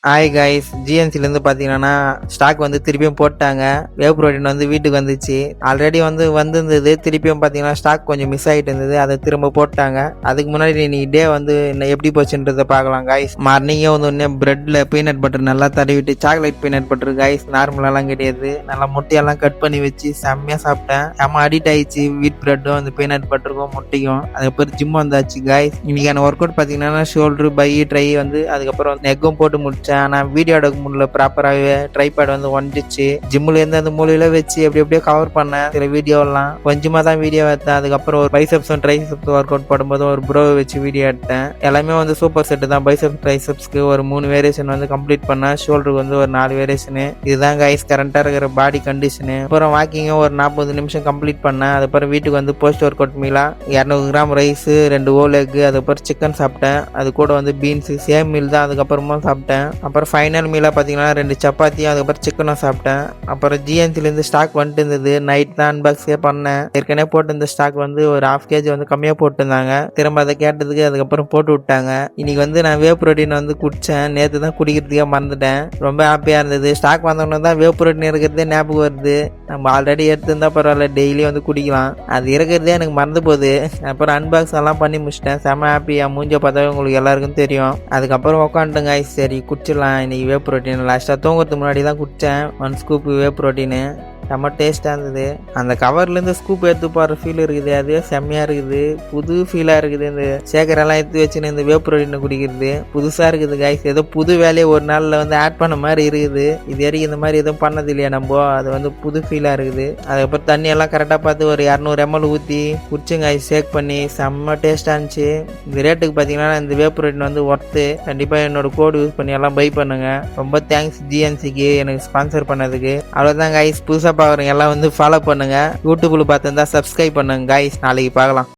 Hi guys, ஜிஎன்சிலேருந்து பார்த்தீங்கன்னா stock வந்து திருப்பியும் போட்டாங்க. வேவ் புரோட்டீன் வந்து வீட்டுக்கு வந்துச்சு. ஆல்ரெடி வந்திருந்தது. திருப்பியும் பார்த்தீங்கன்னா ஸ்டாக் கொஞ்சம் மிஸ் ஆகிட்டு இருந்தது. அதை திரும்ப போட்டாங்க. அதுக்கு முன்னாடி இன்னைக்கு டே வந்து எப்படி போச்சுன்றதை பார்க்கலாம் கைஸ். மார்னிங்கே வந்து பிரெட்டில் பீனட் பட்டர் நல்லா தடவிட்டு சாக்லேட் பீனட் பட்டர் கைஸ், நார்மலாலாம் கிடையாது. நல்லா முட்டையெல்லாம் கட் பண்ணி வச்சு செம்மையாக சாப்பிட்டேன். செம்ம அடிக்ட் ஆயிடுச்சு வீட் பிரெட்டும் அந்த பீனட் பட்டருக்கும் முட்டையும். அதுக்கப்புறம் ஜிம் வந்தாச்சு கைஸ். இன்னைக்கான ஒர்க் அவுட் பார்த்தீங்கன்னா ஷோல்டர் பை ட்ரை வந்து அதுக்கப்புறம் நெக்கும் போட்டு முடிச்சேன். ஆனால் வீடியோ எடுக்க முடியல ப்ராப்பராகவே. ட்ரைபேட் வந்து ஒன்றுச்சு. ஜிம்முலேருந்து அந்த மூலையில வச்சு எப்படியோ கவர் பண்ணேன் சில வீடியோலாம். கொஞ்சமாக தான் வீடியோ எடுத்தேன். அதுக்கப்புறம் ஒரு பைசெப்ஸும் ட்ரைசெப்ஸ் ஒர்க் அவுட் போடும்போது ஒரு ப்ரோவை வச்சு வீடியோ எடுத்தேன். எல்லாமே வந்து சூப்பர் செட்டு தான். பைசெப்ஸ் ட்ரைசெப்ஸ்க்கு ஒரு 3 வேரியேஷன் வந்து கம்ப்ளீட் பண்ணேன். ஷோல்டருக்கு வந்து ஒரு 4 வேரியேஷனு. இதுதான் கைஸ் கரண்ட்டாக இருக்கிற பாடி கண்டிஷனு. அப்புறம் வாக்கிங்கும் ஒரு 40 நிமிஷம் கம்ப்ளீட் பண்ணேன். அதுக்கப்புறம் வீட்டுக்கு வந்து போஸ்ட் ஒர்க் அவுட் மீலா 200 கிராம் ரைஸ், 2 ஓல் எக்கு, அதுக்கப்புறம் சிக்கன் சாப்பிட்டேன். அது கூட வந்து பீன்ஸு சேம் மீல் தான். அதுக்கப்புறமா சாப்பிட்டேன். அப்புறம் ஃபைனல் மீலாக பார்த்தீங்கன்னா 2 சப்பாத்தியும் அதுக்கப்புறம் சிக்கனும் சாப்பிட்டேன். அப்புறம் ஜிஎன்சிலேருந்து ஸ்டாக் வந்துட்டு இருந்தது. நைட் தான் அன்பாக்ஸே பண்ணேன். ஏற்கனவே போட்டு இந்த ஸ்டாக் வந்து ஒரு 1/2 kg வந்து கம்மியாக போட்டுருந்தாங்க. திரும்ப அதை கேட்டதுக்கு அதுக்கப்புறம் போட்டு விட்டாங்க. இன்னைக்கு வந்து நான் வேவ் புரோட்டீன் வந்து குடித்தேன். நேற்று தான் குடிக்கிறதுக்கே மறந்துட்டேன். ரொம்ப ஹாப்பியாக இருந்தது. ஸ்டாக் வந்தோடனே தான் வேவ் புரோட்டீன் இருக்கிறதே ஞாபகம் வருது. நம்ம ஆல்ரெடி எடுத்துருந்தா பரவாயில்ல, டெய்லி வந்து குடிக்கலாம். அது இருக்கிறதே எனக்கு மறந்து போகுது. அப்புறம் அன்பாக்ஸ் எல்லாம் பண்ணி முடிச்சிட்டேன். செம்ம ஹாப்பி. என் மூஞ்ச பார்த்தாவே உங்களுக்கு எல்லாருக்கும் தெரியும். அதுக்கப்புறம் உட்காந்துட்டேங்க. சரி குடிச்சிடலாம் இன்னைக்கு வேவ் புரோட்டீன். லாஸ்ட்டாக தூங்குறதுக்கு முன்னாடி தான் குடித்தேன் 1 ஸ்கூப் வேவ் புரோட்டீனு. செம்ம டேஸ்ட்டாக இருந்தது. அந்த கவர்லேருந்து ஸ்கூப் எடுத்து போகிற ஃபீல் இருக்குது. அதுவே செம்மையாக இருக்குது. புது ஃபீலாக இருக்குது. இந்த சேகரெல்லாம் எடுத்து வச்சுன்னு இந்த வேவ் புரோட்டீனை குடிக்கிறது புதுசாக இருக்குது கைஸ். ஏதோ புது வேலையை ஒரு நாளில் வந்து ஆட் பண்ண மாதிரி இருக்குது. இது வரைக்கும் இந்த மாதிரி எதுவும் பண்ணது இல்லையா நம்ம. அது வந்து புது ஃபீலாக இருக்குது. அதுக்கப்புறம் தண்ணியெல்லாம் கரெக்டாக பார்த்து ஒரு 200 ml ஊற்றி குடிச்சுங்க கைஸ். ஷேக் பண்ணி செம்ம டேஸ்ட்டாக இருந்துச்சு. இந்த ரேட்டுக்கு பார்த்தீங்கன்னா இந்த வேவ் புரோட்டீன் வந்து ஒர்த்து. கண்டிப்பாக என்னோட கோடு யூஸ் பண்ணி எல்லாம் பை பண்ணுங்க. ரொம்ப தேங்க்ஸ் ஜிஎன்சிக்கு எனக்கு ஸ்பான்சர் பண்ணதுக்கு. அவ்வளோதான் கைஸ். புதுசாக பார்க்குறவங்க எல்லாம் வந்து ஃபாலோ பண்ணுங்க. யூடியூப்ல பார்த்துருந்தா சப்ஸ்கிரைப் பண்ணுங்க கைஸ். நாளைக்கு பார்க்கலாம்.